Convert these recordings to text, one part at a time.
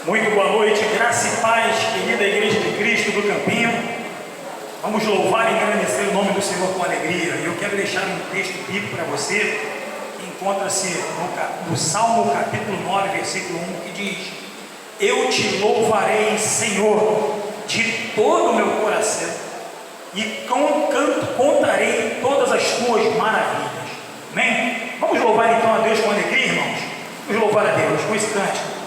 Muito boa noite, graça e paz, querida Igreja de Cristo do Campinho. Vamos louvar e engrandecer o nome do Senhor com alegria. Eu quero deixar um texto bíblico para você, que encontra-se no Salmo capítulo 9, versículo 1, que diz: Eu te louvarei, Senhor, de todo o meu coração, e com canto contarei todas as tuas maravilhas. Amém? Vamos louvar então a Deus com alegria, irmãos? Vamos louvar a Deus com esse cântico.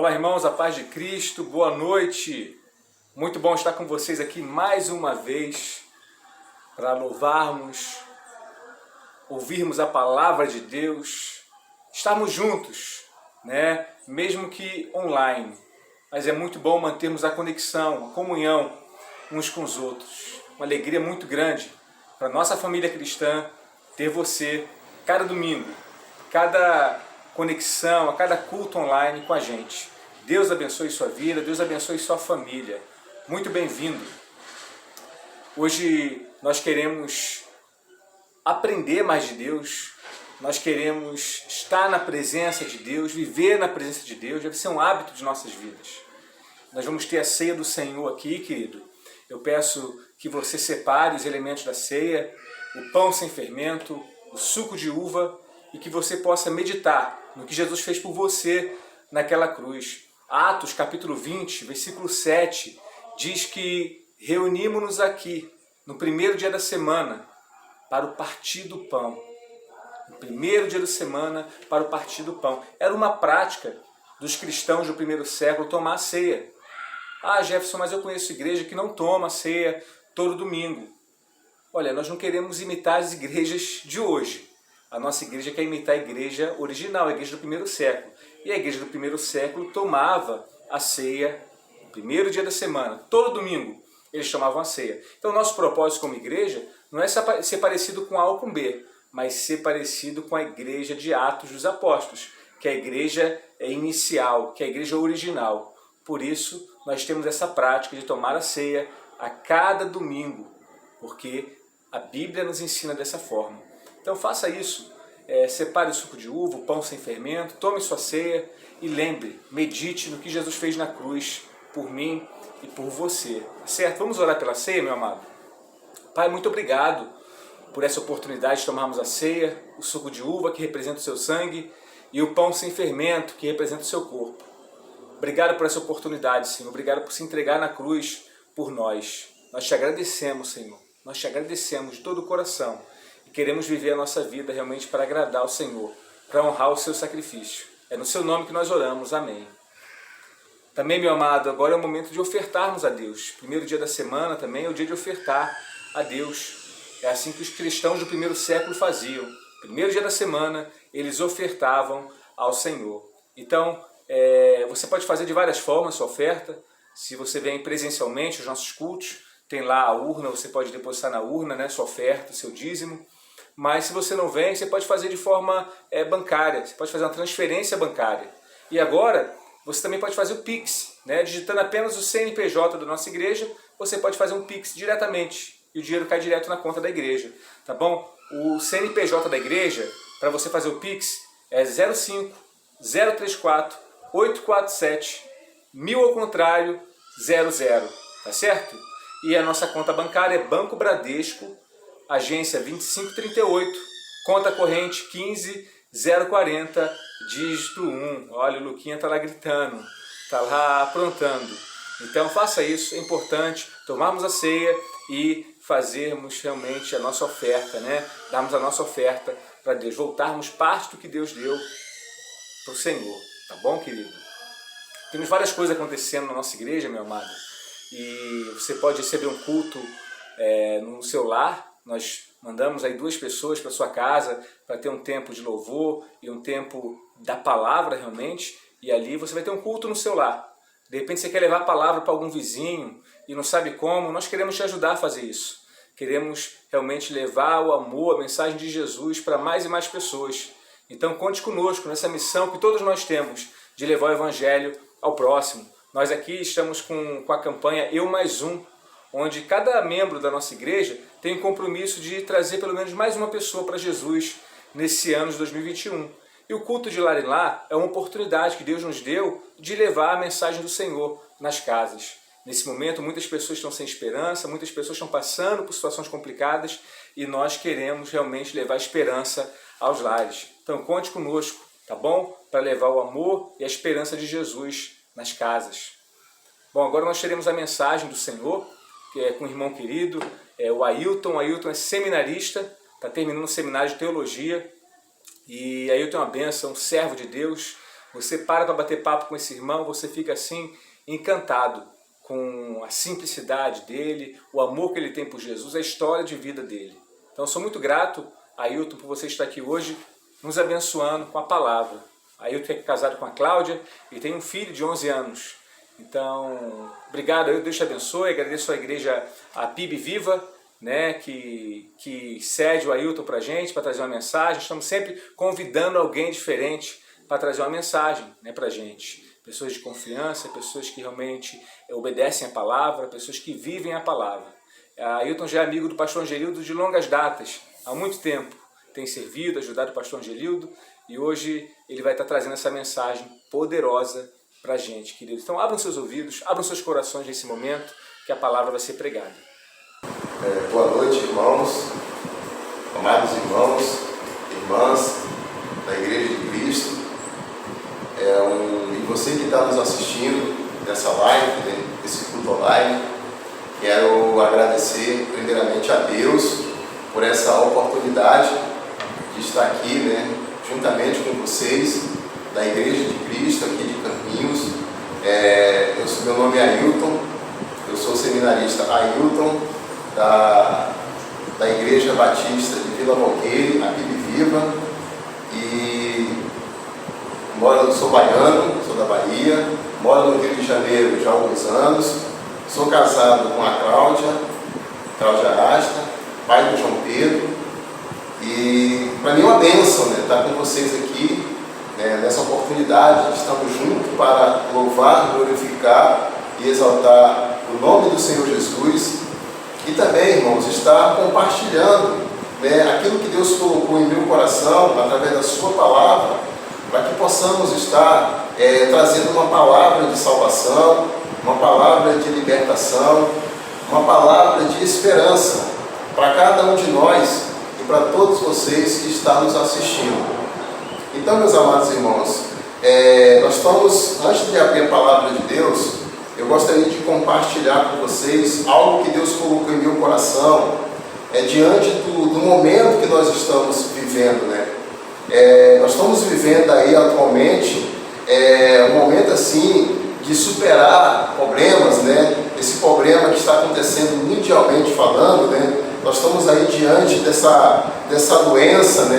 Olá, irmãos, a paz de Cristo, boa noite. Muito bom estar com vocês aqui mais uma vez para louvarmos, ouvirmos a palavra de Deus, estarmos juntos, né? Mesmo que online. Mas é muito bom mantermos a conexão, a comunhão uns com os outros. Uma alegria muito grande para a nossa família cristã ter você cada domingo, cada conexão, a cada culto online com a gente. Deus abençoe sua vida, Deus abençoe sua família. Muito bem-vindo. Hoje nós queremos aprender mais de Deus, nós queremos estar na presença de Deus, viver na presença de Deus, deve ser um hábito de nossas vidas. Nós vamos ter a ceia do Senhor aqui, querido. Eu peço que você separe os elementos da ceia, o pão sem fermento, o suco de uva, e que você possa meditar no que Jesus fez por você naquela cruz. Atos capítulo 20, versículo 7, diz que reunimos-nos aqui no primeiro dia da semana para o partir do pão. No primeiro dia da semana para o partir do pão. Era uma prática dos cristãos do primeiro século tomar a ceia. Ah, Jefferson, mas eu conheço igreja que não toma ceia todo domingo. Olha, nós não queremos imitar as igrejas de hoje. A nossa igreja quer imitar a igreja original, a igreja do primeiro século. E a igreja do primeiro século tomava a ceia no primeiro dia da semana, todo domingo eles tomavam a ceia. Então o nosso propósito como igreja não é ser parecido com A ou com B, mas ser parecido com a igreja de Atos dos Apóstolos, que é a igreja inicial, que é a igreja original. Por isso nós temos essa prática de tomar a ceia a cada domingo, porque a Bíblia nos ensina dessa forma. Então faça isso, separe o suco de uva, o pão sem fermento, tome sua ceia e lembre, medite no que Jesus fez na cruz por mim e por você. Certo? Vamos orar pela ceia, meu amado? Pai, muito obrigado por essa oportunidade de tomarmos a ceia, o suco de uva que representa o seu sangue e o pão sem fermento que representa o seu corpo. Obrigado por essa oportunidade, Senhor. Obrigado por se entregar na cruz por nós. Nós te agradecemos, Senhor. Nós te agradecemos de todo o coração e queremos viver a nossa vida realmente para agradar ao Senhor, para honrar o seu sacrifício. É no seu nome que nós oramos. Amém. Também, meu amado, agora é o momento de ofertarmos a Deus. Primeiro dia da semana também é o dia de ofertar a Deus. É assim que os cristãos do primeiro século faziam. Primeiro dia da semana, eles ofertavam ao Senhor. Então, você pode fazer de várias formas a sua oferta. Se você vem presencialmente aos nossos cultos, tem lá a urna, você pode depositar na urna, né, sua oferta, seu dízimo. Mas se você não vem, você pode fazer de forma bancária, você pode fazer uma transferência bancária. E agora, você também pode fazer o Pix, né, digitando apenas o CNPJ da nossa igreja, você pode fazer um Pix diretamente e o dinheiro cai direto na conta da igreja, tá bom? O CNPJ da igreja, para você fazer o Pix, é 05 034 847 1000 ao contrário 00, tá certo? E a nossa conta bancária é Banco Bradesco, agência 2538, conta corrente 15040, dígito 1. Olha, o Luquinha tá lá gritando, tá lá aprontando. Então faça isso, é importante tomarmos a ceia e fazermos realmente a nossa oferta, né? Darmos a nossa oferta para Deus, voltarmos parte do que Deus deu para o Senhor, tá bom, querido? Temos várias coisas acontecendo na nossa igreja, meu amado, e você pode receber um culto no celular. Nós mandamos aí 2 pessoas para sua casa para ter um tempo de louvor e um tempo da palavra realmente, e ali você vai ter um culto no celular. De repente você quer levar a palavra para algum vizinho e não sabe como, nós queremos te ajudar a fazer isso. Queremos realmente levar o amor, a mensagem de Jesus para mais e mais pessoas. Então conte conosco nessa missão que todos nós temos de levar o Evangelho ao próximo. Nós aqui estamos com a campanha Eu Mais Um, onde cada membro da nossa igreja tem o compromisso de trazer pelo menos mais uma pessoa para Jesus nesse ano de 2021. E o culto de Lar em Lar é uma oportunidade que Deus nos deu de levar a mensagem do Senhor nas casas. Nesse momento, muitas pessoas estão sem esperança, muitas pessoas estão passando por situações complicadas e nós queremos realmente levar esperança aos lares. Então conte conosco, tá bom? Para levar o amor e a esperança de Jesus nas casas. Bom, agora nós teremos a mensagem do Senhor, que é com um irmão querido, o Ailton. O Ailton é seminarista, está terminando um seminário de teologia. E Ailton é uma bênção, um servo de Deus. Você para bater papo com esse irmão, você fica assim encantado com a simplicidade dele, o amor que ele tem por Jesus, a história de vida dele. Então eu sou muito grato, Ailton, por você estar aqui hoje nos abençoando com a palavra. Ailton é casado com a Cláudia e tem um filho de 11 anos. Então, obrigado, Ailton, Deus te abençoe. Agradeço à igreja, a PIB Viva, né, que cede o Ailton para a gente, para trazer uma mensagem. Estamos sempre convidando alguém diferente para trazer uma mensagem, né, para a gente. Pessoas de confiança, pessoas que realmente obedecem a palavra, pessoas que vivem a palavra. Ailton já é amigo do pastor Angelildo de longas datas, há muito tempo. Tem servido, ajudado o pastor Angelildo e hoje ele vai estar trazendo essa mensagem poderosa para a gente, querido. Então abram seus ouvidos, abram seus corações nesse momento que a palavra vai ser pregada. Boa noite, irmãos, amados irmãos, irmãs da Igreja de Cristo. E você que está nos assistindo nessa live, nesse culto online, quero agradecer primeiramente a Deus por essa oportunidade de estar aqui, né, juntamente com vocês, da Igreja de Cristo aqui de Campinhos, Meu nome é Ailton, eu sou seminarista Ailton, da Igreja Batista de Vila Valqueire, aqui de Viva, e sou baiano, sou da Bahia, moro no Rio de Janeiro já há alguns anos, sou casado com a Cláudia Arasta, pai do João Pedro, e para mim é uma bênção, né, estar com vocês aqui, nessa oportunidade. Estamos juntos para louvar, glorificar e exaltar o nome do Senhor Jesus, e também, irmãos, estar compartilhando, aquilo que Deus colocou em meu coração através da sua palavra, para que possamos estar trazendo uma palavra de salvação, uma palavra de libertação, uma palavra de esperança para cada um de nós e para todos vocês que estão nos assistindo. Então, meus amados irmãos, nós estamos, antes de abrir a palavra de Deus, eu gostaria de compartilhar com vocês algo que Deus colocou em meu coração, diante do momento que nós estamos vivendo, nós estamos vivendo aí atualmente um momento assim de superar problemas, esse problema que está acontecendo mundialmente falando, nós estamos aí diante dessa doença,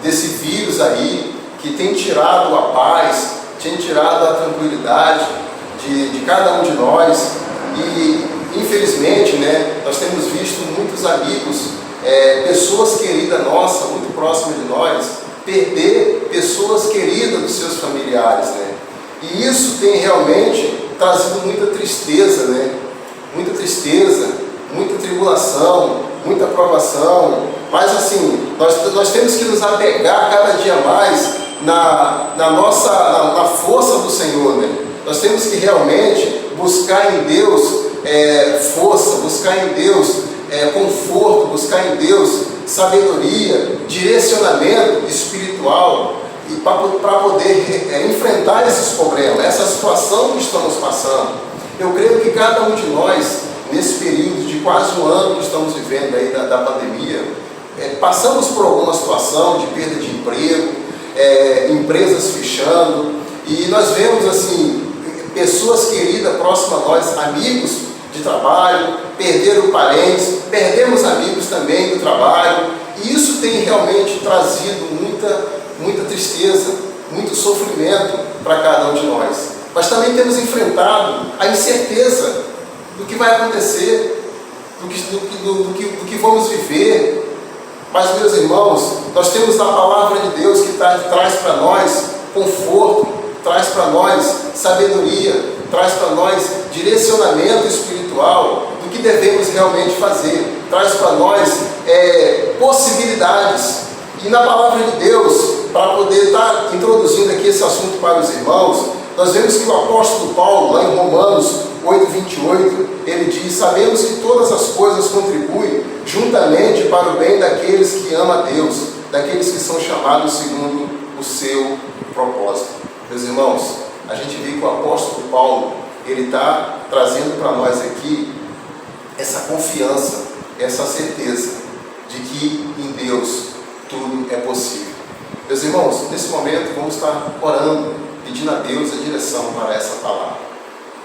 desse vírus aí que tem tirado a paz, tem tirado a tranquilidade de cada um de nós, e infelizmente, nós temos visto muitos amigos, pessoas queridas nossas, muito próximas de nós, perder pessoas queridas dos seus familiares, e isso tem realmente trazido muita tristeza, muita tribulação, muita provação, mas assim, nós temos que nos apegar cada dia mais na força do Senhor, Nós temos que realmente buscar em Deus força, buscar em Deus conforto, buscar em Deus sabedoria, direcionamento espiritual, e para poder enfrentar esses problemas, essa situação que estamos passando. Eu creio que cada um de nós, nesse período de quase um ano que estamos vivendo aí da pandemia, passamos por alguma situação de perda de emprego, empresas fechando, e nós vemos assim, pessoas queridas próximas a nós, amigos de trabalho, perderam parentes, perdemos amigos também do trabalho, e isso tem realmente trazido muita tristeza, muito sofrimento para cada um de nós. Mas também temos enfrentado a incerteza do que vai acontecer, do que vamos viver. Mas, meus irmãos, nós temos a palavra de Deus que traz para nós conforto, traz para nós sabedoria, traz para nós direcionamento espiritual do que devemos realmente fazer, traz para nós possibilidades. E na palavra de Deus, para poder estar introduzindo aqui esse assunto para os irmãos, nós vemos que o apóstolo Paulo, lá em Romanos 8:28, ele diz: sabemos que todas as coisas contribuem juntamente para o bem daqueles que amam a Deus, daqueles que são chamados segundo o seu propósito. Meus irmãos, a gente vê que o apóstolo Paulo, ele está trazendo para nós aqui essa confiança, essa certeza de que em Deus tudo é possível. Meus irmãos, nesse momento vamos estar orando, pedindo a Deus a direção para essa palavra.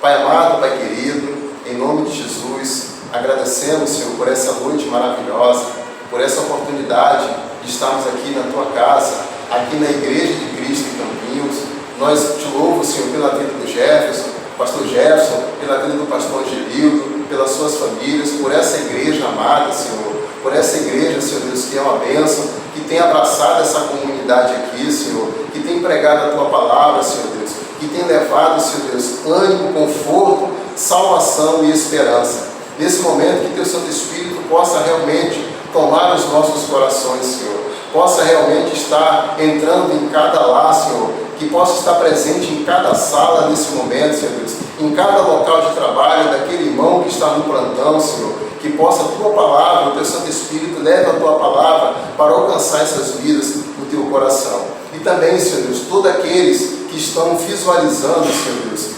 Pai amado, Pai querido, em nome de Jesus, agradecemos, Senhor, por essa noite maravilhosa, por essa oportunidade de estarmos aqui na Tua casa, aqui na Igreja de Cristo em Campinhos. Nós te louvamos, Senhor, pela vida do Jefferson, pastor Jefferson, pela vida do pastor Angelildo, pelas suas famílias, por essa igreja amada, Senhor, por essa igreja, Senhor Deus, que é uma bênção, que tem abraçado essa comunidade aqui, Senhor, que tem pregado a Tua palavra, Senhor Deus, que tem levado, Senhor Deus, ânimo, conforto, salvação e esperança. Nesse momento, que Teu Santo Espírito possa realmente tomar os nossos corações, Senhor, possa realmente estar entrando em cada lar, Senhor, que possa estar presente em cada sala nesse momento, Senhor Deus, em cada local de trabalho, daquele irmão que está no plantão, Senhor, que possa a Tua palavra, o Teu Santo Espírito, leve a Tua palavra para alcançar essas vidas no Teu coração. E também, Senhor Deus, todos aqueles que estão visualizando, Senhor Deus,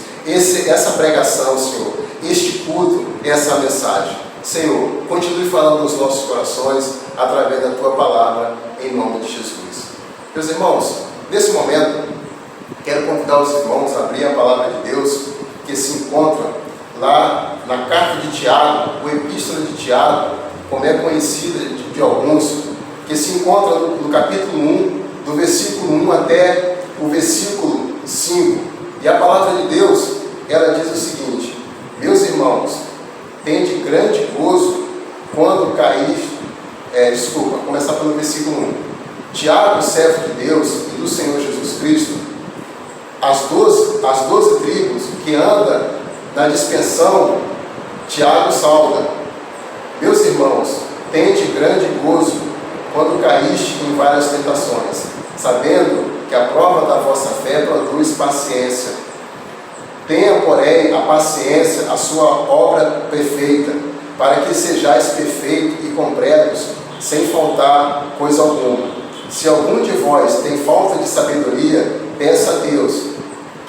essa pregação, Senhor, este culto, essa mensagem. Senhor, continue falando nos nossos corações, através da Tua palavra, em nome de Jesus. Meus irmãos, nesse momento, quero convidar os irmãos a abrir a palavra de Deus que se encontra lá na carta de Tiago, o Epístola de Tiago, como é conhecida de alguns, que se encontra no capítulo 1, do versículo 1 até o versículo 5. E a palavra de Deus, ela diz o seguinte: meus irmãos, tende grande gozo quando cair. Começar pelo versículo 1. Tiago, servo de Deus e do Senhor Jesus Cristo, as 12 tribos que andam na dispensão, Tiago sauda. Meus irmãos, tende grande gozo quando caíste em várias tentações, sabendo que a prova da vossa fé produz paciência. Tenha, porém, a paciência a sua obra perfeita, para que sejais perfeitos e completos, sem faltar coisa alguma. Se algum de vós tem falta de sabedoria, peça a Deus,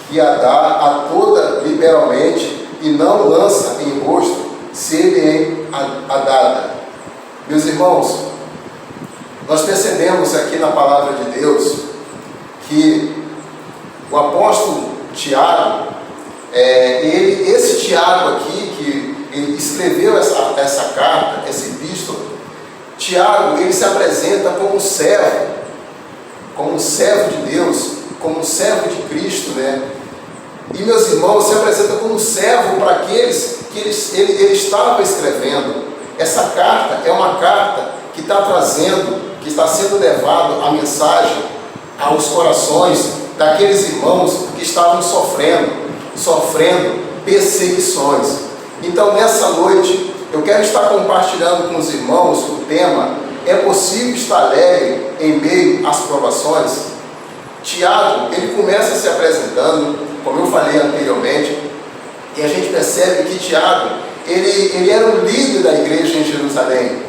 que a dá a toda liberalmente, e não lança em rosto, se lhe a dada. Meus irmãos, nós percebemos aqui na palavra de Deus que o apóstolo Tiago, esse Tiago aqui, que ele escreveu essa carta, essa epístola, Tiago, ele se apresenta como um servo de Deus, como um servo de Cristo, né? E, meus irmãos, se apresenta como um servo para aqueles que ele estava escrevendo. Essa carta é uma carta que está sendo levado a mensagem aos corações daqueles irmãos que estavam sofrendo perseguições. Então, nessa noite, eu quero estar compartilhando com os irmãos o tema: é possível estar alegre em meio às provações? Tiago, ele começa se apresentando, como eu falei anteriormente, e a gente percebe que Tiago, ele era um líder da igreja em Jerusalém,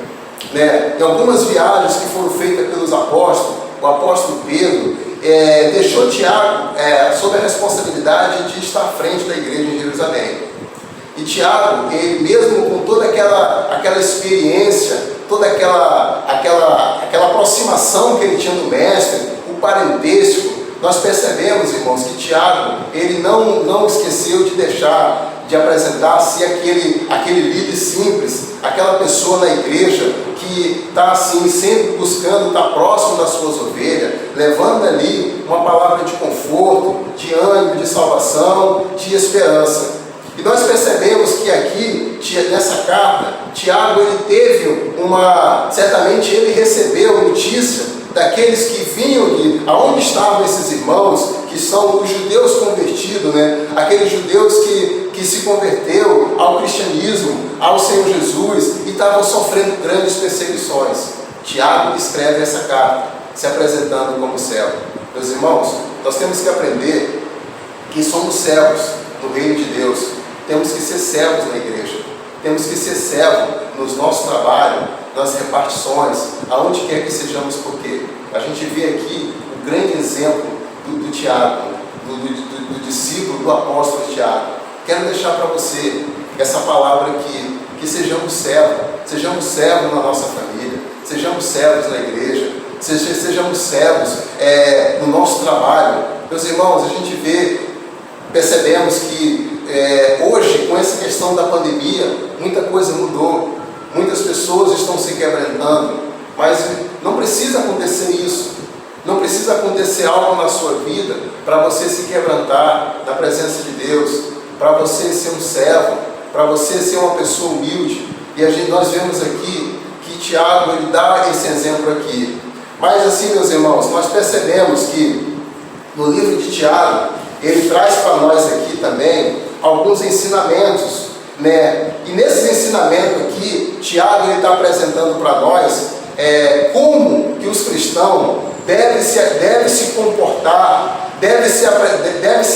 né? Em algumas viagens que foram feitas pelos apóstolos, o apóstolo Pedro deixou Tiago sob a responsabilidade de estar à frente da igreja em Jerusalém. E Tiago, ele mesmo com toda aquela experiência, toda aquela aproximação que ele tinha do mestre, o parentesco, nós percebemos, irmãos, que Tiago, ele não esqueceu de apresentar-se aquele líder simples, aquela pessoa na igreja que está assim, sempre buscando estar próximo das suas ovelhas, levando ali uma palavra de conforto, de ânimo, de salvação, de esperança. E nós percebemos que aqui, nessa carta, Tiago, certamente ele recebeu notícia daqueles que vinham de aonde estavam esses irmãos, que são os judeus convertidos, né? Aqueles judeus que se converteu ao cristianismo, ao Senhor Jesus, e estavam sofrendo grandes perseguições. Tiago escreve essa carta, se apresentando como servo. Meus irmãos, nós temos que aprender que somos servos no reino de Deus. Temos que ser servos na igreja. Temos que ser servos nos nossos trabalhos, nas repartições, aonde quer que sejamos, porque a gente vê aqui o grande exemplo do Tiago, do discípulo, do apóstolo Tiago. Quero deixar para você essa palavra aqui, que sejamos servos na nossa família, sejamos servos na igreja, sejamos servos no nosso trabalho. Meus irmãos, a gente percebemos que hoje, com essa questão da pandemia, muita coisa mudou, muitas pessoas estão se quebrantando, mas não precisa acontecer isso, não precisa acontecer algo na sua vida para você se quebrantar na presença de Deus, para você ser um servo, para você ser uma pessoa humilde. E nós vemos aqui que Tiago, ele dá esse exemplo aqui. Mas assim, meus irmãos, nós percebemos que no livro de Tiago, ele traz para nós aqui também alguns ensinamentos, né? E nesses ensinamentos aqui, Tiago está apresentando para nós como que os cristãos devem se comportar, devem se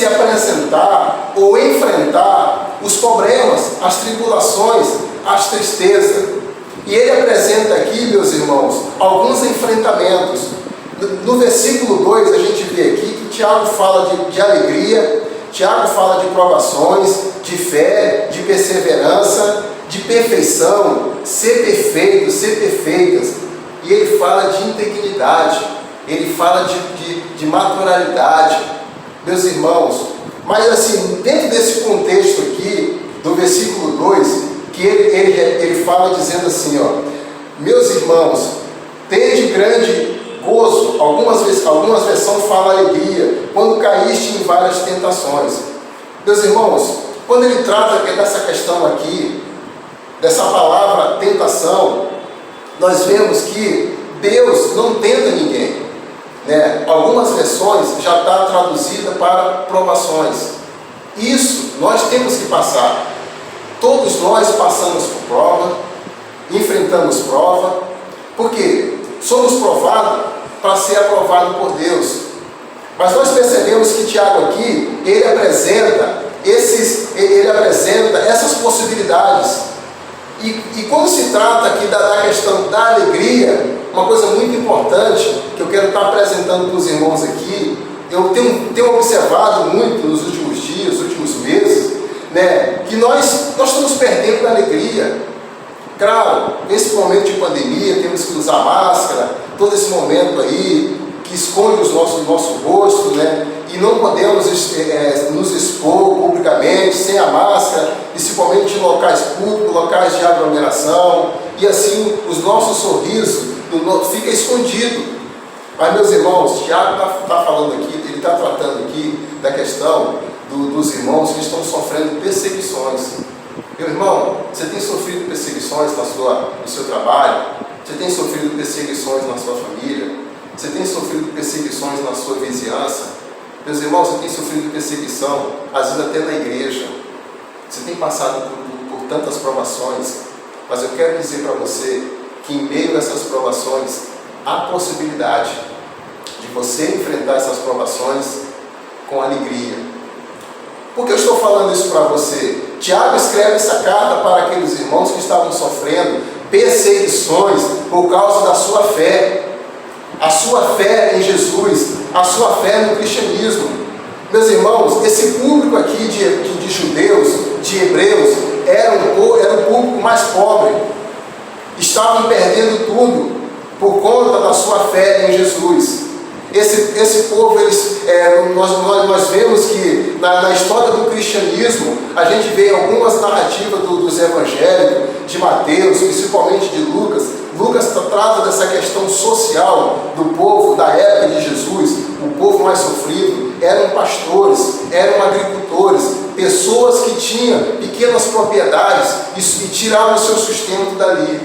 apresentar ou enfrentar os problemas, as tribulações, as tristezas. E ele apresenta aqui, meus irmãos, alguns enfrentamentos. No versículo 2 a gente vê aqui que Tiago fala de alegria, Tiago fala de provações, de fé, de perseverança, de perfeição, ser perfeito, ser perfeitas. E ele fala de integridade, ele fala de naturalidade. Meus irmãos, Mas assim, dentro desse contexto aqui, do versículo 2, que ele fala dizendo assim, ó, meus irmãos, tende grande gozo, algumas versões falam alegria, quando caíste em várias tentações. Meus irmãos, quando ele trata dessa questão aqui, dessa palavra tentação, nós vemos que Deus não tenta ninguém, né? Algumas versões já está traduzida para provações. Isso nós temos que passar. Todos nós passamos por prova, enfrentamos prova, porque somos provados para ser aprovado por Deus. Mas nós percebemos que Tiago aqui, ele apresenta essas possibilidades. E quando se trata aqui da questão da alegria, uma coisa muito importante que eu quero estar apresentando para os irmãos aqui, eu tenho observado muito nos últimos dias, nos últimos meses, né, que nós estamos perdendo a alegria. Claro, nesse momento de pandemia, temos que usar máscara, todo esse momento aí, que esconde o nosso rosto, né? E não podemos nos expor publicamente, sem a máscara, principalmente em locais públicos, locais de aglomeração, e assim os nossos sorrisos fica escondido. Mas, meus irmãos, Tiago está falando aqui, ele está tratando aqui da questão dos irmãos que estão sofrendo perseguições. Meu irmão, você tem sofrido perseguições no seu trabalho? Você tem sofrido perseguições na sua família? Você tem sofrido perseguições na sua vizinhança? Meus irmãos, você tem sofrido perseguição, às vezes até na igreja. Você tem passado por tantas provações. Mas eu quero dizer para você que em meio a essas provações, há possibilidade de você enfrentar essas provações com alegria. Por que eu estou falando isso para você? Tiago escreve essa carta para aqueles irmãos que estavam sofrendo perseguições por causa da sua fé. A sua fé em Jesus, a sua fé no cristianismo. Meus irmãos, esse público aqui de judeus, de hebreus, era o público mais pobre. Estavam perdendo tudo por conta da sua fé em Jesus. Esse povo, nós vemos que na história do cristianismo, a gente vê algumas narrativas dos evangélicos, de Mateus, principalmente de Lucas. Lucas trata dessa questão social do povo da época de Jesus. O povo mais sofrido eram pastores, eram agricultores, pessoas que tinham pequenas propriedades e tiravam o seu sustento dali.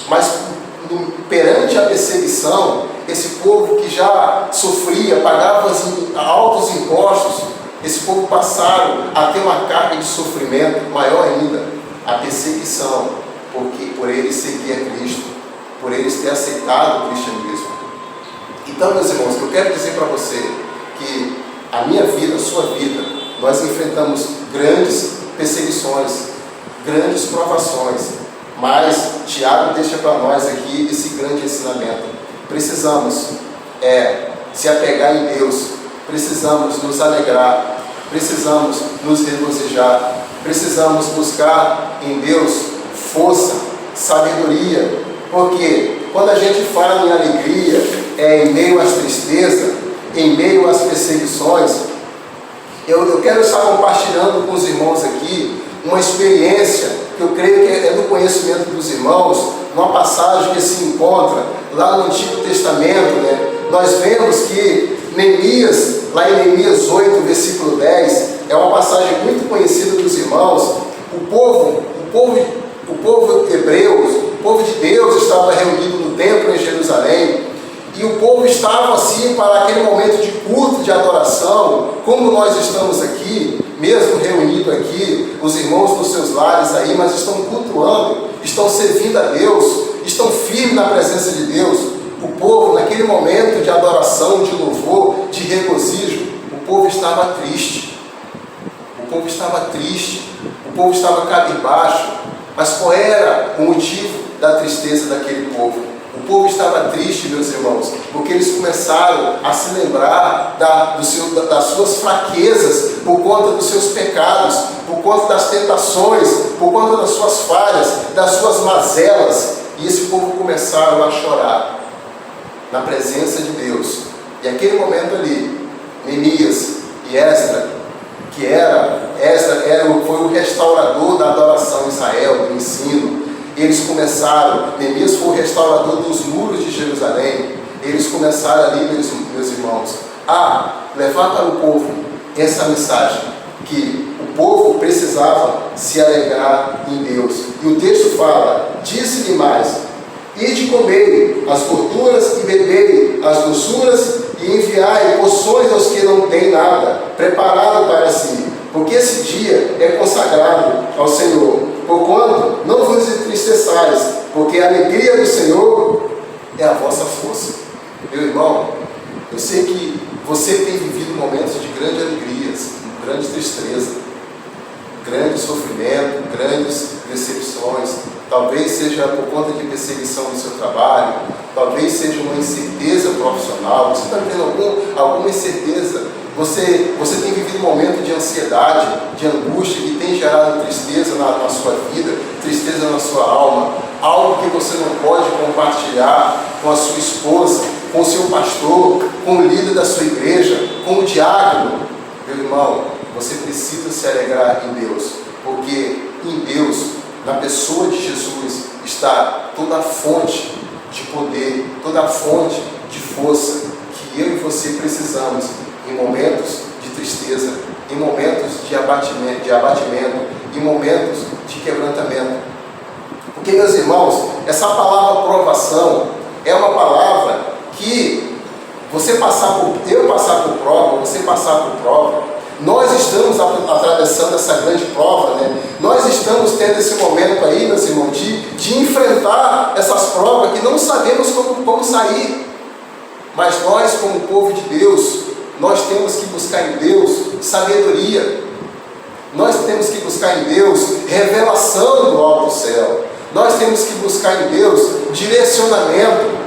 Mas perante a perseguição, esse povo que já sofria, pagava altos impostos, esse povo passaram a ter uma carga de sofrimento maior ainda, a perseguição, por eles seguir a Cristo, por eles ter aceitado o cristianismo. Então, meus irmãos, eu quero dizer para você que a minha vida, a sua vida, nós enfrentamos grandes perseguições, grandes provações, mas Tiago deixa para nós aqui esse grande ensinamento. Precisamos se apegar em Deus, precisamos nos alegrar, precisamos nos regozijar, precisamos buscar em Deus força, sabedoria, porque quando a gente fala em alegria, em meio às tristezas, em meio às perseguições, eu quero estar compartilhando com os irmãos aqui uma experiência que eu creio que é do conhecimento dos irmãos, numa passagem que se encontra lá no Antigo Testamento, né? Nós vemos que Neemias, lá em Neemias 8, versículo 10, é uma passagem muito conhecida dos irmãos. O povo hebreu, o povo de Deus estava reunido no templo em Jerusalém, e o povo estava assim para aquele momento de culto, de adoração, como nós estamos aqui, mesmo reunidos aqui, os irmãos nos seus lares aí, mas estão cultuando, estão servindo a Deus, estão firmes na presença de Deus. O povo, naquele momento de adoração, de louvor, de regozijo, o povo estava triste. O povo estava triste, o povo estava cabisbaixo. Mas qual era o motivo da tristeza daquele povo? O povo estava triste, meus irmãos, porque eles começaram a se lembrar das suas fraquezas, por conta dos seus pecados, por conta das tentações, por conta das suas falhas, das suas mazelas. E esse povo começaram a chorar na presença de Deus. E aquele momento ali, Neemias e Esdras que foi o restaurador da adoração em Israel, do ensino. Eles começaram, Neemias foi o restaurador dos muros de Jerusalém. Eles começaram ali, meus irmãos, a levar para o povo essa mensagem, que o povo precisava se alegrar em Deus. E o texto fala, disse-lhe mais, ide comei as gorduras e bebei as doçuras e enviai poções aos que não têm nada preparado para si, porque esse dia é consagrado ao Senhor. Porquanto não vos entristeçais, porque a alegria do Senhor é a vossa força. Meu irmão, eu sei que você tem vivido momentos de grandes alegrias, grande tristeza, grande sofrimento, grandes decepções. Talvez seja por conta de perseguição no seu trabalho, talvez seja uma incerteza profissional. Você está vivendo alguma incerteza? Você tem vivido um momento de ansiedade, de angústia, que tem gerado tristeza na sua vida, tristeza na sua alma, algo que você não pode compartilhar com a sua esposa, com o seu pastor, com o líder da sua igreja, com o diácono. Meu irmão, você precisa se alegrar em Deus, porque em Deus, na pessoa de Jesus, está toda a fonte de poder, toda a fonte de força que eu e você precisamos em momentos de tristeza, em momentos de abatimento, em momentos de quebrantamento. Porque, meus irmãos, essa palavra provação é uma palavra que eu passar por prova, você passar por prova, nós estamos atravessando essa grande prova, né? Nós estamos tendo esse momento aí, meus irmãos, de enfrentar essas provas que não sabemos como sair. Mas nós, como povo de Deus, nós temos que buscar em Deus sabedoria. Nós temos que buscar em Deus revelação do alto céu. Nós temos que buscar em Deus direcionamento.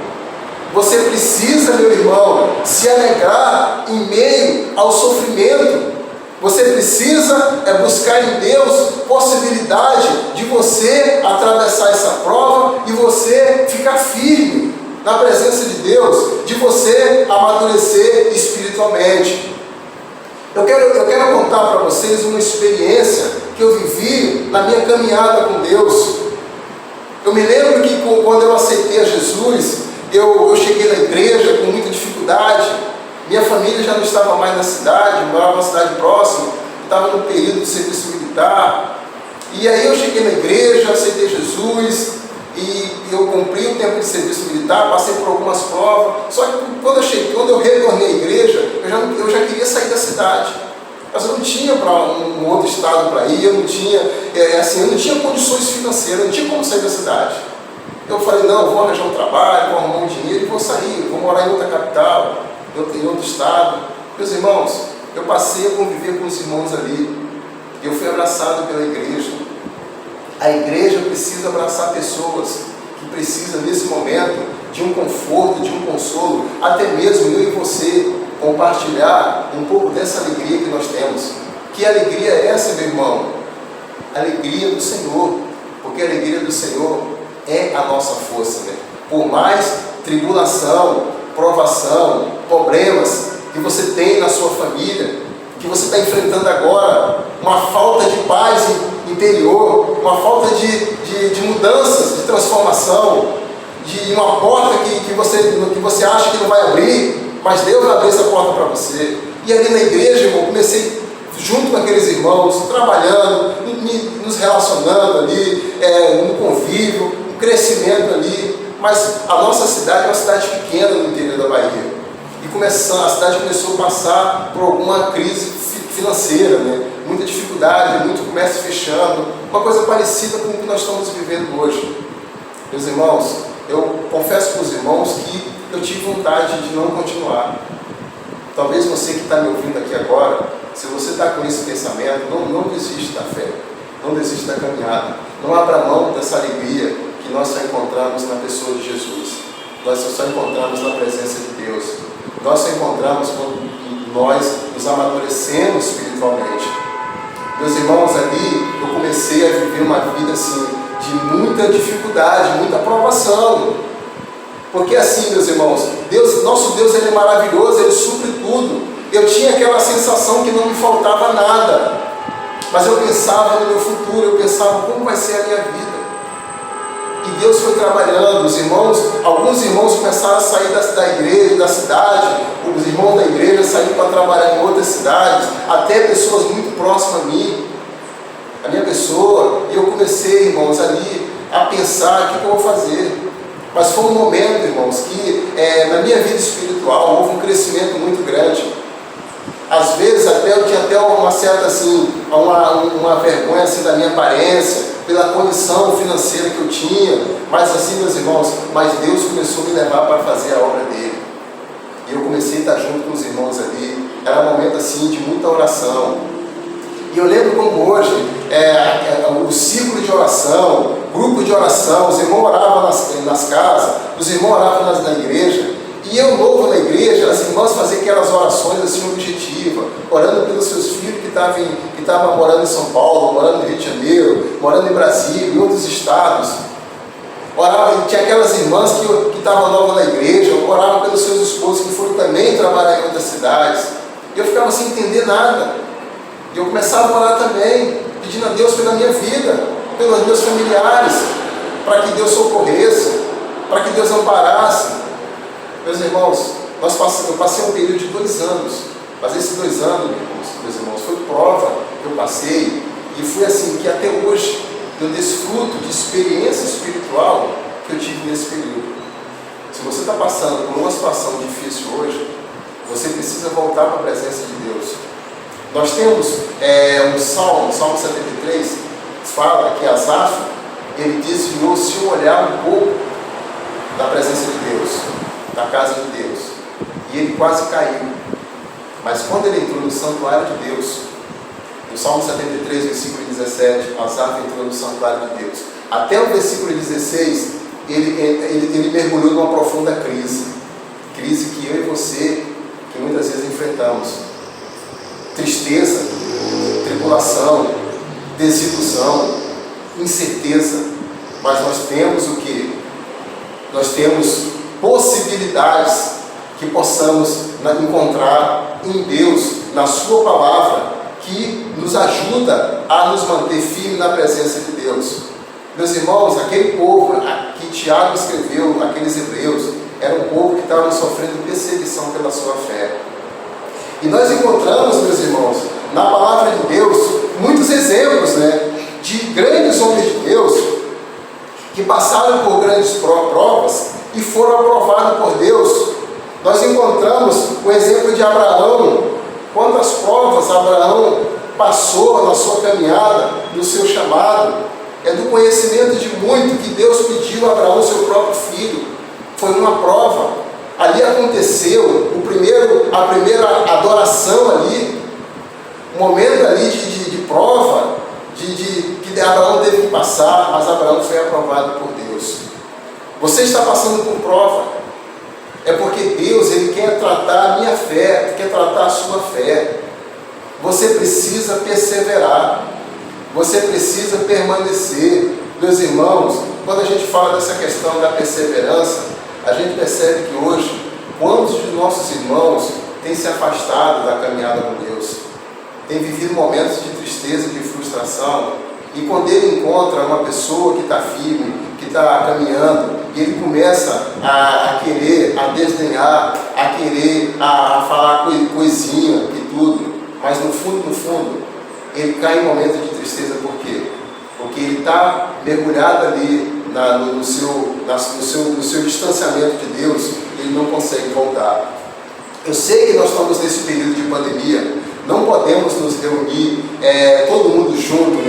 Você precisa, meu irmão, se alegrar em meio ao sofrimento. Você precisa buscar em Deus possibilidade de você atravessar essa prova e você ficar firme na presença de Deus, de você amadurecer espiritualmente. Eu quero contar para vocês uma experiência que eu vivi na minha caminhada com Deus. Eu me lembro que quando eu aceitei a Jesus, eu cheguei na igreja com muita dificuldade. Minha família já não estava mais na cidade, morava numa cidade próxima, estava no período de serviço militar. E aí eu cheguei na igreja, aceitei Jesus, e eu cumpri o tempo de serviço militar, passei por algumas provas. Só que quando eu retornei à igreja, eu já queria sair da cidade. Mas eu não tinha para um outro estado para ir, eu não tinha condições financeiras, eu não tinha como sair da cidade. Eu falei, não, eu vou arranjar um trabalho, vou arrumar um dinheiro e vou sair, vou morar em outra capital, em outro estado. Meus irmãos, eu passei a conviver com os irmãos ali. Eu fui abraçado pela igreja. A igreja precisa abraçar pessoas que precisam, nesse momento, de um conforto, de um consolo, até mesmo eu e você compartilhar um pouco dessa alegria que nós temos. Que alegria é essa, meu irmão? Alegria do Senhor, porque a alegria do Senhor é a nossa força, né? Por mais tribulação, provação, problemas que você tem na sua família, que você está enfrentando agora, uma falta de paz interior, uma falta de mudanças, de transformação, de uma porta que você acha que não vai abrir, mas Deus vai abrir essa porta para você. E ali na igreja, irmão, comecei junto com aqueles irmãos, trabalhando, nos relacionando ali, no convívio, no crescimento ali. Mas a nossa cidade é uma cidade pequena no interior da Bahia. E a cidade começou a passar por alguma crise financeira, né? Muita dificuldade, muito comércio fechando, uma coisa parecida com o que nós estamos vivendo hoje. Meus irmãos, eu confesso para os irmãos que eu tive vontade de não continuar. Talvez você que está me ouvindo aqui agora, se você está com esse pensamento, não desiste da fé, não desiste da caminhada, não abra mão dessa alegria que nós só encontramos na pessoa de Jesus, nós só encontramos na presença de Deus, nós só encontramos quando nós nos amadurecemos espiritualmente. Meus irmãos, ali eu comecei a viver uma vida assim, de muita dificuldade, muita provação. Porque assim, meus irmãos, nosso Deus, Ele é maravilhoso, Ele supre tudo. eu tinha aquela sensação que não me faltava nada. Mas eu pensava no meu futuro, eu pensava como vai ser a minha vida. E Deus foi trabalhando, os irmãos, alguns irmãos começaram a sair da igreja, da cidade, os irmãos da igreja saíram para trabalhar em outras cidades, até pessoas muito próximas a mim, a minha pessoa, e eu comecei, irmãos, ali a pensar o que eu vou fazer. Mas foi um momento, irmãos, que na minha vida espiritual houve um crescimento muito grande. Às vezes até eu tinha até uma certa assim, uma vergonha assim da minha aparência, pela condição financeira que eu tinha, mas assim, meus irmãos, mas Deus começou a me levar para fazer a obra dele. E eu comecei a estar junto com os irmãos ali. Era um momento assim de muita oração. E eu lembro como hoje, o ciclo de oração, grupo de oração, os irmãos oravam nas casas, os irmãos oravam na igreja. E eu, novo na igreja, as irmãs faziam aquelas orações assim objetivas, orando pelos seus filhos que estavam morando em São Paulo, morando no Rio de Janeiro, morando em Brasília, em outros estados. Orava, tinha aquelas irmãs que estavam novas na igreja, oravam pelos seus esposos que foram também trabalhar em outras cidades. E eu ficava sem entender nada. E eu começava a orar também, pedindo a Deus pela minha vida, pelos meus familiares, para que Deus socorresse, para que Deus amparasse. Meus irmãos, eu passei um período de 2 anos, mas esses 2 anos, meus irmãos, foi prova que eu passei, e foi assim que até hoje eu desfruto de experiência espiritual que eu tive nesse período. Se você está passando por uma situação difícil hoje, você precisa voltar para a presença de Deus. Nós temos um Salmo 73, fala que Asaf, ele desviou seu olhar um pouco da presença de Deus, da casa de Deus, e ele quase caiu. Mas quando ele entrou no santuário de Deus, no Salmo 73, versículo 17, Asaf entrou no santuário de Deus. Até o versículo 16, ele mergulhou numa profunda crise que eu e você, que muitas vezes enfrentamos. Tristeza, tribulação, desilusão, incerteza. Mas nós temos o quê? Nós temos possibilidades que possamos encontrar em Deus, na sua palavra, que nos ajuda a nos manter firmes na presença de Deus. Meus irmãos, aquele povo que Tiago escreveu, aqueles hebreus, era um povo que estava sofrendo perseguição pela sua fé. E nós encontramos, meus irmãos, na palavra de Deus, muitos exemplos, de grandes homens de Deus que passaram por grandes provas e foram aprovados por Deus. Nós encontramos o exemplo de Abraão. Quantas provas Abraão passou na sua caminhada, no seu chamado. É do conhecimento de muito que Deus pediu a Abraão, seu próprio filho. Foi uma prova. Ali aconteceu a primeira adoração ali, um momento ali de prova, que Abraão teve que passar, mas Abraão foi aprovado por Deus. Você está passando por prova, é porque Deus, Ele quer tratar a minha fé, quer tratar a sua fé. Você precisa perseverar, você precisa permanecer. Meus irmãos, quando a gente fala dessa questão da perseverança, a gente percebe que hoje, quantos de nossos irmãos têm se afastado da caminhada com Deus, têm vivido momentos de tristeza, de frustração, e quando ele encontra uma pessoa que está firme, que está caminhando, e ele começa a querer, a desdenhar, a querer, a falar coisinha e tudo, mas no fundo, ele cai em momentos de tristeza. Por quê? Porque ele está mergulhado ali no seu distanciamento de Deus, ele não consegue voltar. Eu sei que nós estamos nesse período de pandemia, não podemos nos reunir todo mundo junto,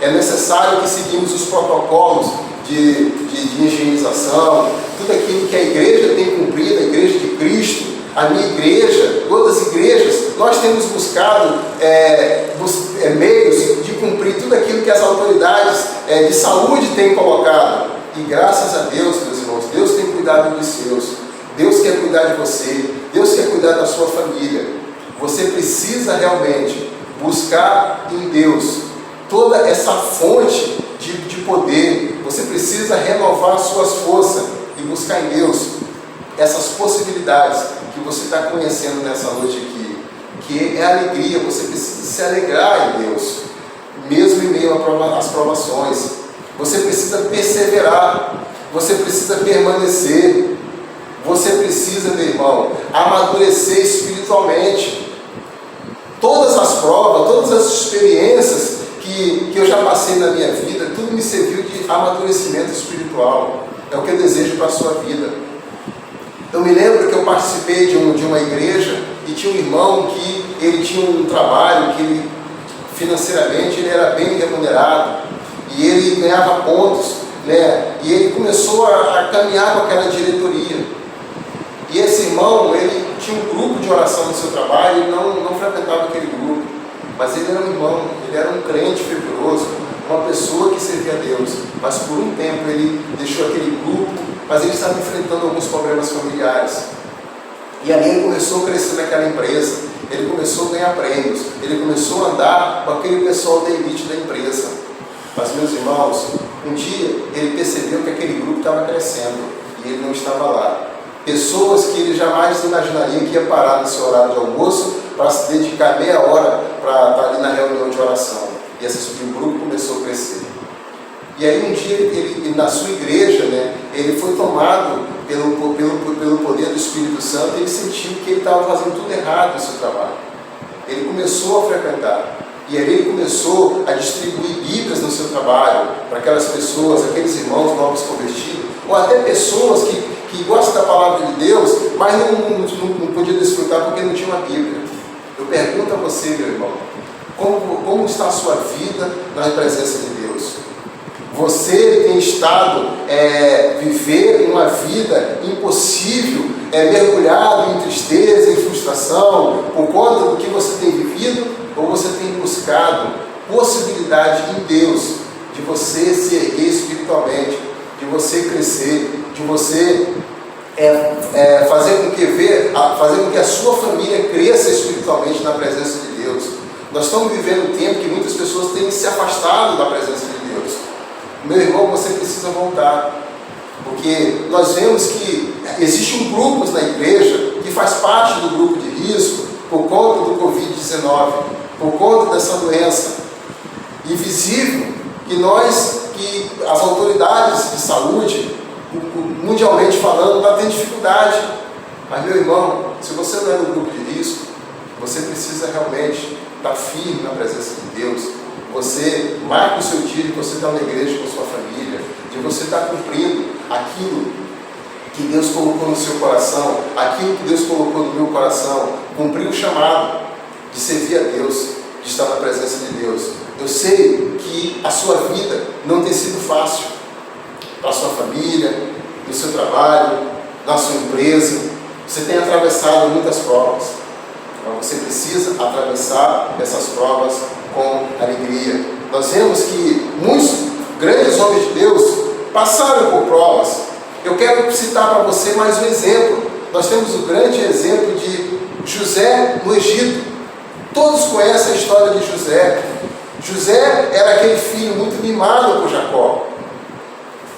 É necessário que seguimos os protocolos de higienização, tudo aquilo que a igreja tem cumprido, a igreja de Cristo, a minha igreja, todas as igrejas, nós temos buscado meios de cumprir tudo aquilo que as autoridades de saúde têm colocado. E graças a Deus, meus irmãos, Deus tem cuidado dos seus. Deus quer cuidar de você. Deus quer cuidar da sua família. Você precisa realmente buscar em Deus toda essa fonte de poder. Você precisa renovar suas forças e buscar em Deus essas possibilidades que você está conhecendo nessa noite aqui. que é alegria. Você precisa se alegrar em Deus, mesmo em meio às provações. Você precisa perseverar, você precisa permanecer, você precisa, meu irmão, amadurecer espiritualmente. Todas as provas, todas as experiências que eu já passei na minha vida, tudo me serviu de amadurecimento espiritual. É o que eu desejo para a sua vida. Eu me lembro que eu participei de uma igreja e tinha um irmão que ele tinha um trabalho que ele, financeiramente ele era bem remunerado e ele ganhava pontos, né? E ele começou a caminhar com aquela diretoria. E esse irmão, ele tinha um grupo de oração no seu trabalho, ele não frequentava aquele grupo, mas ele era um irmão, ele era um crente fervoroso, uma pessoa que servia a Deus, mas por um tempo ele deixou aquele grupo, mas ele estava enfrentando alguns problemas familiares. E ali ele começou a crescer naquela empresa, ele começou a ganhar prêmios, ele começou a andar com aquele pessoal da elite da empresa. Mas, meus irmãos, um dia ele percebeu que aquele grupo estava crescendo e ele não estava lá. Pessoas que ele jamais imaginaria que ia parar no seu horário de almoço para se dedicar meia hora para estar ali na reunião de oração. E o grupo começou a crescer. E aí um dia, ele na sua igreja, né, ele foi tomado pelo poder do Espírito Santo e ele sentiu que ele estava fazendo tudo errado no seu trabalho. Ele começou a frequentar. E aí ele começou a distribuir Bíblias no seu trabalho para aquelas pessoas, aqueles irmãos novos convertidos, ou até pessoas que gostam da palavra de Deus, mas não podiam desfrutar porque não tinha uma Bíblia. Eu pergunto a você, meu irmão, como está a sua vida na presença de Deus? Você tem estado viver uma vida impossível, mergulhado em tristeza, em frustração, por conta do que você tem vivido, ou você tem buscado possibilidade em Deus de você se erguer espiritualmente, de você crescer, de você fazer com que a sua família cresça espiritualmente na presença de Deus? Nós estamos vivendo um tempo que muitas pessoas têm se afastado da presença de Deus. Meu irmão, você precisa voltar, porque nós vemos que existem grupos na igreja que faz parte do grupo de risco por conta do Covid-19, por conta dessa doença invisível que as autoridades de saúde, mundialmente falando, estão tendo dificuldade. Mas, meu irmão, se você não é no grupo de risco, você precisa realmente estar firme na presença de Deus. Você marca o seu dia de você estar na igreja com a sua família, de você estar cumprindo aquilo que Deus colocou no seu coração, aquilo que Deus colocou no meu coração, cumprir o chamado de servir a Deus, de estar na presença de Deus. Eu sei que a sua vida não tem sido fácil, para a sua família, no seu trabalho, na sua empresa. Você tem atravessado muitas provas, mas você precisa atravessar essas provas com alegria. Nós vemos que muitos grandes homens de Deus passaram por provas. Eu quero citar para você mais um exemplo. Nós temos o grande exemplo de José no Egito. Todos conhecem a história de José. José era aquele filho muito mimado por Jacó.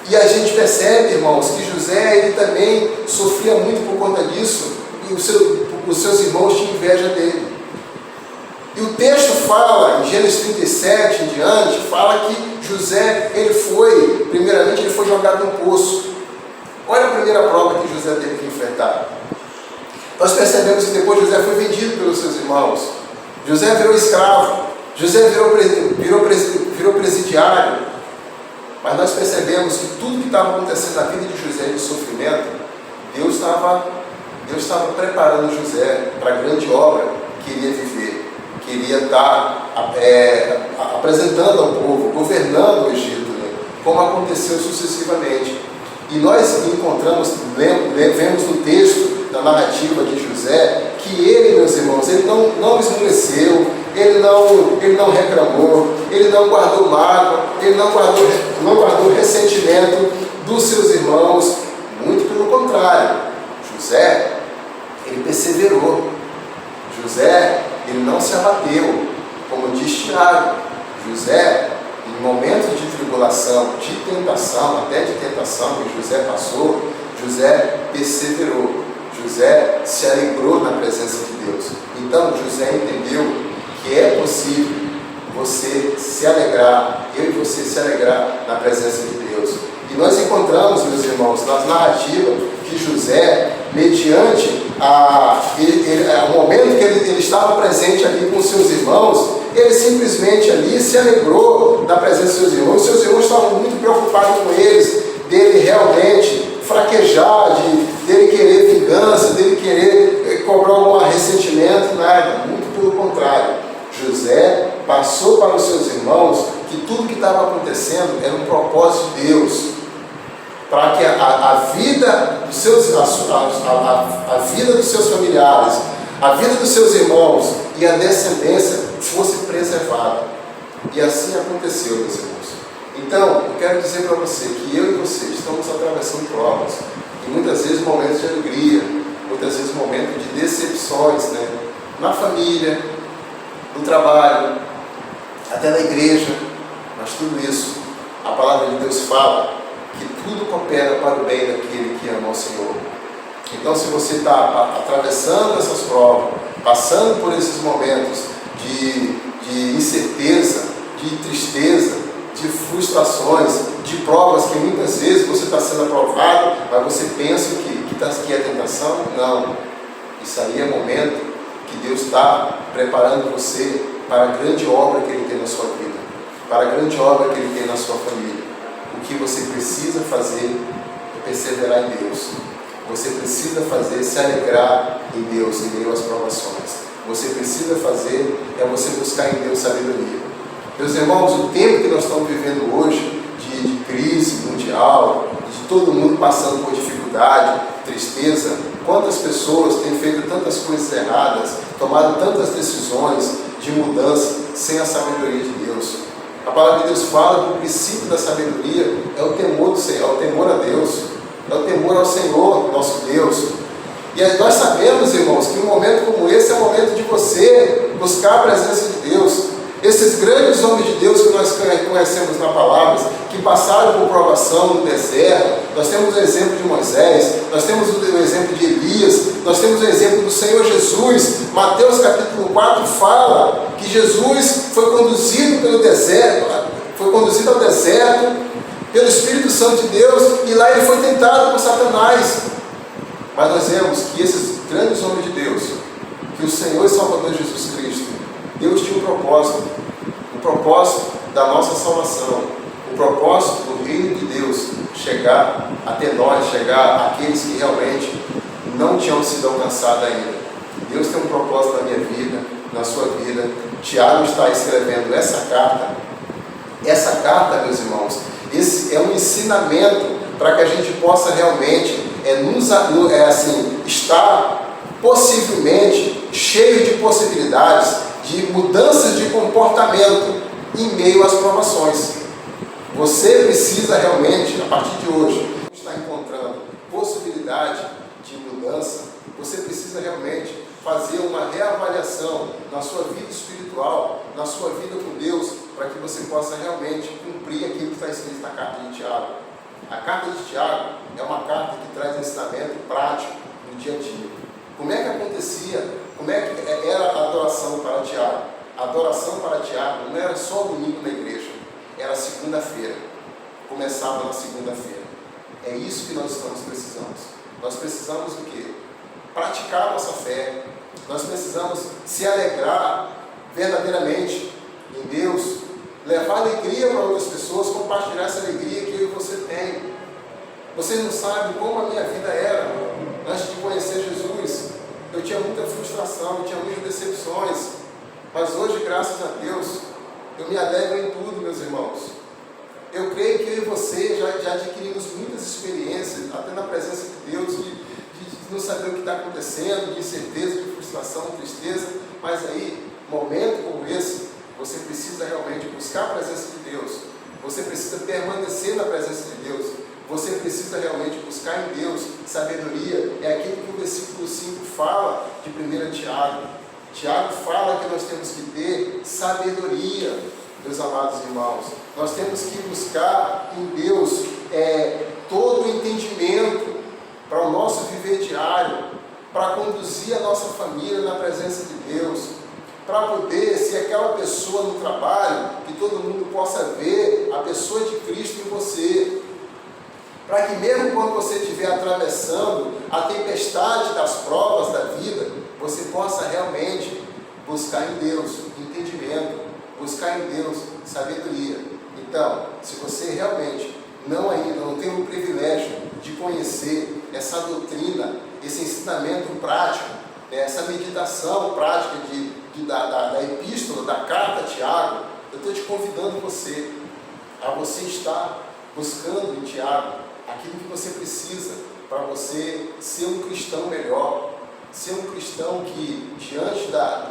E a gente percebe, irmãos, que José ele também sofria muito por conta disso. E os seus irmãos tinham inveja dele. E o texto fala, em Gênesis 37 em diante, fala que José, primeiramente ele foi jogado num poço. Olha a primeira prova que José teve que enfrentar. Nós percebemos que depois José foi vendido pelos seus irmãos. José virou escravo. José virou presidiário. Mas nós percebemos que tudo que estava acontecendo na vida de José de sofrimento, Deus estava preparando José para a grande obra que ele ia viver, que ele ia estar apresentando ao povo, governando o Egito, né? Como aconteceu sucessivamente. E nós encontramos, vemos no texto da narrativa de José, que ele, meus irmãos, ele não esmoreceu, ele não reclamou, ele não guardou mágoa, ele não guardou ressentimento dos seus irmãos, muito pelo contrário. José, ele perseverou. José, ele não se abateu, como diz Tiago. José, em momentos de tribulação, de tentação, até de tentação que José passou, José perseverou. José se alegrou na presença de Deus. Então José entendeu que é possível você se alegrar, eu e você se alegrar na presença de Deus. E nós encontramos, meus irmãos, nas narrativas que José, mediante o momento que ele estava presente ali com seus irmãos, ele simplesmente ali se alegrou da presença dos seus irmãos. Seus irmãos estavam muito preocupados com eles, dele realmente fraquejar, dele querer vingança, dele querer cobrar algum ressentimento, nada, muito pelo contrário. José passou para os seus irmãos que tudo que estava acontecendo era um propósito de Deus, para que a vida dos seus familiares, a vida dos seus irmãos e a descendência fosse preservada. E assim aconteceu, meus irmãos. Então, eu quero dizer para você que eu e você estamos atravessando provas, e muitas vezes momentos de alegria, muitas vezes momentos de decepções, né? Na família, no trabalho, até na igreja, mas tudo isso, a palavra de Deus fala que tudo coopera para o bem daquele que ama o Senhor. Então, se você está atravessando essas provas, passando por esses momentos de incerteza, de tristeza, de frustrações, de provas que muitas vezes você está sendo aprovado, mas você pensa que é tentação, não. Isso aí é momento que Deus está preparando você para a grande obra que Ele tem na sua vida, para a grande obra que Ele tem na sua família. O que você precisa fazer é perseverar em Deus. Você precisa fazer se alegrar em Deus em meio às provações. Você precisa fazer é você buscar em Deus sabedoria. Meus irmãos, o tempo que nós estamos vivendo hoje, de crise mundial, de todo mundo passando por dificuldade, tristeza, quantas pessoas têm feito tantas coisas erradas, tomado tantas decisões de mudança sem a sabedoria de Deus. A palavra de Deus fala que o princípio da sabedoria é o temor do Senhor, é o temor a Deus, é o temor ao Senhor, nosso Deus. E nós sabemos, irmãos, que um momento como esse é o momento de você buscar a presença de Deus. Esses grandes homens de Deus que nós conhecemos na palavra, que passaram por provação no deserto, nós temos o exemplo de Moisés, nós temos o exemplo de Elias, nós temos o exemplo do Senhor Jesus. Mateus capítulo 4 fala que Jesus foi conduzido pelo deserto, foi conduzido ao deserto pelo Espírito Santo de Deus, e lá ele foi tentado por Satanás. Mas nós vemos que esses grandes homens de Deus, que o Senhor e Salvador Jesus Cristo, Deus tinha um propósito, o propósito da nossa salvação, o propósito do reino de Deus chegar até nós, chegar àqueles que realmente não tinham sido alcançados ainda. Deus tem um propósito na minha vida, na sua vida. Tiago está escrevendo essa carta, meus irmãos, esse é um ensinamento para que a gente possa realmente estar possivelmente cheio de possibilidades, de mudanças de comportamento em meio às provações. Você precisa realmente, a partir de hoje, estar encontrando possibilidade de mudança. Você precisa realmente fazer uma reavaliação na sua vida espiritual, na sua vida com Deus, para que você possa realmente cumprir aquilo que está escrito na carta de Tiago. A carta de Tiago é uma carta que traz ensinamento prático no dia a dia. Como é que acontecia? Como é que era a adoração para Tiago? A adoração para Tiago não era só domingo na igreja, era segunda-feira. Começava na segunda-feira. É isso que nós estamos precisando. Nós precisamos do quê? Praticar a nossa fé. Nós precisamos se alegrar verdadeiramente em Deus, levar alegria para outras pessoas, compartilhar essa alegria que eu e você tem. Vocês não sabem como a minha vida era antes de conhecer Jesus. Eu tinha muita frustração, eu tinha muitas decepções, mas hoje, graças a Deus, eu me alegro em tudo, meus irmãos. Eu creio que eu e você já adquirimos muitas experiências, até na presença de Deus, de não saber o que está acontecendo, de incerteza, de frustração, tristeza, mas aí, momento como esse, você precisa realmente buscar a presença de Deus, você precisa permanecer na presença de Deus, você precisa realmente buscar em Deus sabedoria. É aquilo que o versículo 5 fala de 1 Tiago. Tiago fala que nós temos que ter sabedoria, meus amados irmãos. Nós temos que buscar em Deus todo o entendimento para o nosso viver diário. para conduzir a nossa família na presença de Deus, para poder ser aquela pessoa no trabalho que todo mundo possa ver a pessoa de Cristo em você, para que mesmo quando você estiver atravessando a tempestade das provas da vida, você possa realmente buscar em Deus entendimento, buscar em Deus sabedoria. Então, se você realmente não tem o privilégio de conhecer essa doutrina, esse ensinamento prático, essa meditação prática da epístola, da carta a Tiago, eu estou te convidando a você estar buscando em Tiago aquilo que você precisa para você ser um cristão melhor, ser um cristão que, diante da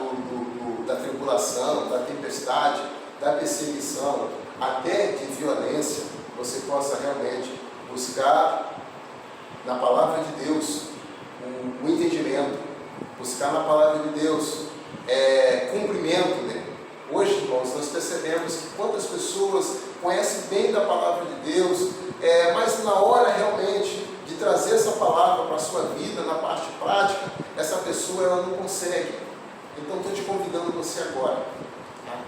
tribulação, da tempestade, da perseguição, até de violência, você possa realmente buscar na palavra de Deus o entendimento, buscar na palavra de Deus cumprimento, né? Hoje, irmãos, nós percebemos que quantas pessoas conhecem bem da palavra de Deus, mas na hora realmente de trazer essa palavra para a sua vida, na parte prática, essa pessoa ela não consegue. Então estou te convidando você agora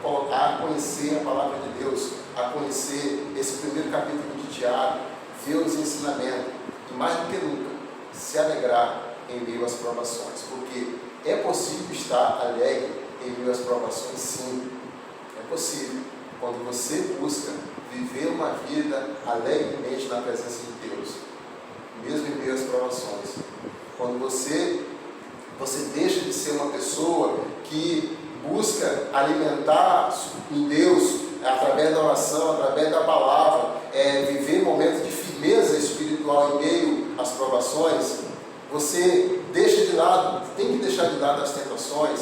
a conhecer a palavra de Deus, a conhecer esse primeiro capítulo de Tiago, ver os ensinamentos e mais do que nunca se alegrar em meio às provações, porque é possível estar alegre em meio às provações, sim, é possível, quando você busca viver uma vida alegremente na presença de Deus, mesmo em meio às provações, quando você deixa de ser uma pessoa que busca alimentar em Deus, através da oração, através da palavra, viver momentos de firmeza espiritual em meio às provações, você deixa de lado, tem que deixar de lado as tentações,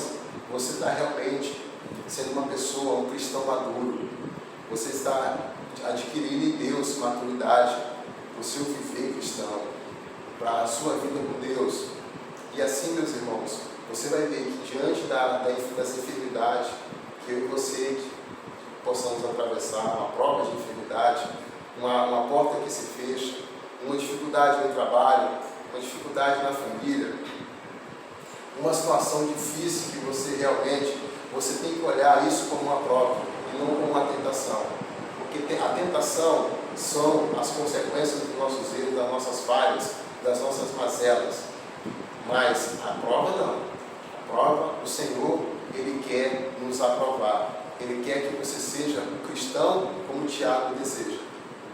você está realmente sendo uma pessoa, um cristão maduro, você está adquirindo em Deus maturidade para o seu viver cristão, para a sua vida com Deus. E assim, meus irmãos, você vai ver que diante das enfermidades, que eu e você possamos atravessar uma prova de enfermidade, uma porta que se fecha, uma dificuldade no trabalho, uma dificuldade na família, uma situação difícil que você tem que olhar isso como uma prova e não como uma tentação. Porque a tentação são as consequências dos nossos erros, das nossas falhas, das nossas mazelas. Mas a prova não. A prova, o Senhor, Ele quer nos aprovar. Ele quer que você seja um cristão como Tiago deseja.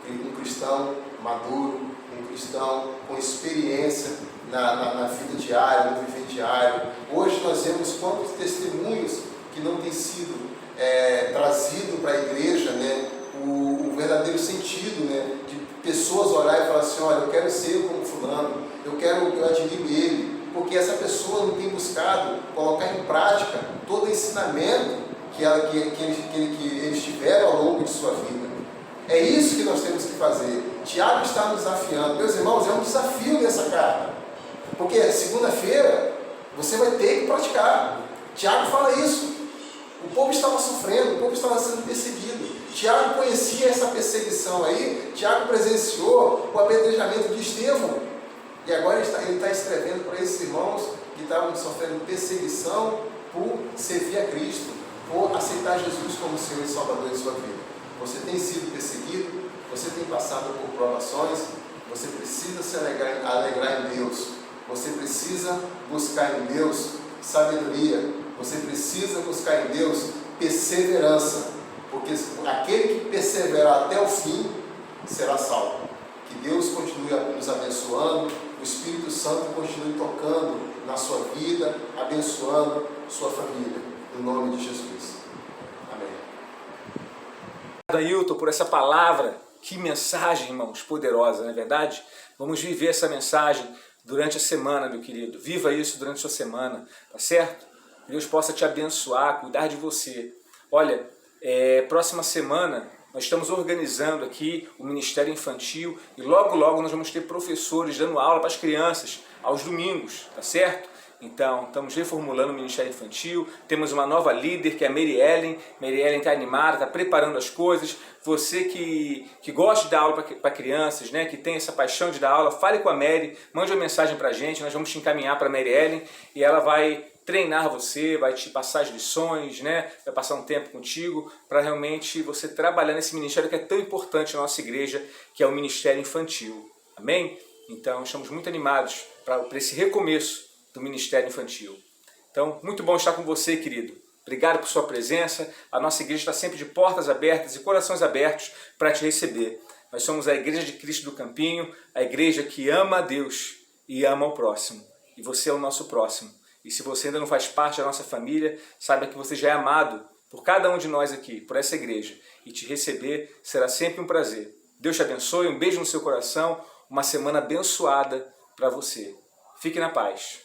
Um cristão maduro, um cristão com experiência na vida diária, no viver diário. Hoje nós vemos quantos testemunhos que não têm sido trazido para a igreja, né? O verdadeiro sentido, né? De pessoas orar e falar assim, olha, eu quero ser como fulano, eu admiro ele, porque essa pessoa não tem buscado colocar em prática todo o ensinamento que eles tiveram ao longo de sua vida. É isso que nós temos que fazer. Tiago está nos desafiando. Meus irmãos, é um desafio nessa carta, porque segunda-feira você vai ter que praticar. Tiago fala isso. O povo estava sofrendo, o povo estava sendo perseguido. Tiago conhecia essa perseguição aí, Tiago presenciou o apedrejamento de Estevão. E agora ele está escrevendo para esses irmãos que estavam sofrendo perseguição por servir a Cristo, por aceitar Jesus como Senhor e Salvador de sua vida. Você tem sido perseguido, você tem passado por provações, você precisa se alegrar em Deus, você precisa buscar em Deus sabedoria, você precisa buscar em Deus perseverança, porque aquele que perseverar até o fim será salvo. Que Deus continue nos abençoando, o Espírito Santo continue tocando na sua vida, abençoando sua família, no nome de Jesus. Amém. Obrigado, Ailton, por essa palavra. Que mensagem, irmãos, poderosa, não é verdade? Vamos viver essa mensagem durante a semana, meu querido. Viva isso durante a sua semana, tá certo? Que Deus possa te abençoar, cuidar de você. Olha, próxima semana nós estamos organizando aqui o Ministério Infantil e logo nós vamos ter professores dando aula para as crianças aos domingos, tá certo? Então, estamos reformulando o Ministério Infantil, temos uma nova líder, que é a Mary Ellen. Mary Ellen está animada, está preparando as coisas. Você que gosta de dar aula para crianças, né, que tem essa paixão de dar aula, fale com a Mary, mande uma mensagem para a gente, nós vamos te encaminhar para a Mary Ellen e ela vai treinar você, vai te passar as lições, né, vai passar um tempo contigo para realmente você trabalhar nesse ministério que é tão importante na nossa igreja, que é o Ministério Infantil. Amém? Então, estamos muito animados para esse recomeço do Ministério Infantil. Então, muito bom estar com você, querido. Obrigado por sua presença. A nossa igreja está sempre de portas abertas e corações abertos para te receber. Nós somos a Igreja de Cristo do Campinho, a igreja que ama a Deus e ama o próximo. E você é o nosso próximo. E se você ainda não faz parte da nossa família, saiba que você já é amado por cada um de nós aqui, por essa igreja. E te receber será sempre um prazer. Deus te abençoe, um beijo no seu coração, uma semana abençoada para você. Fique na paz.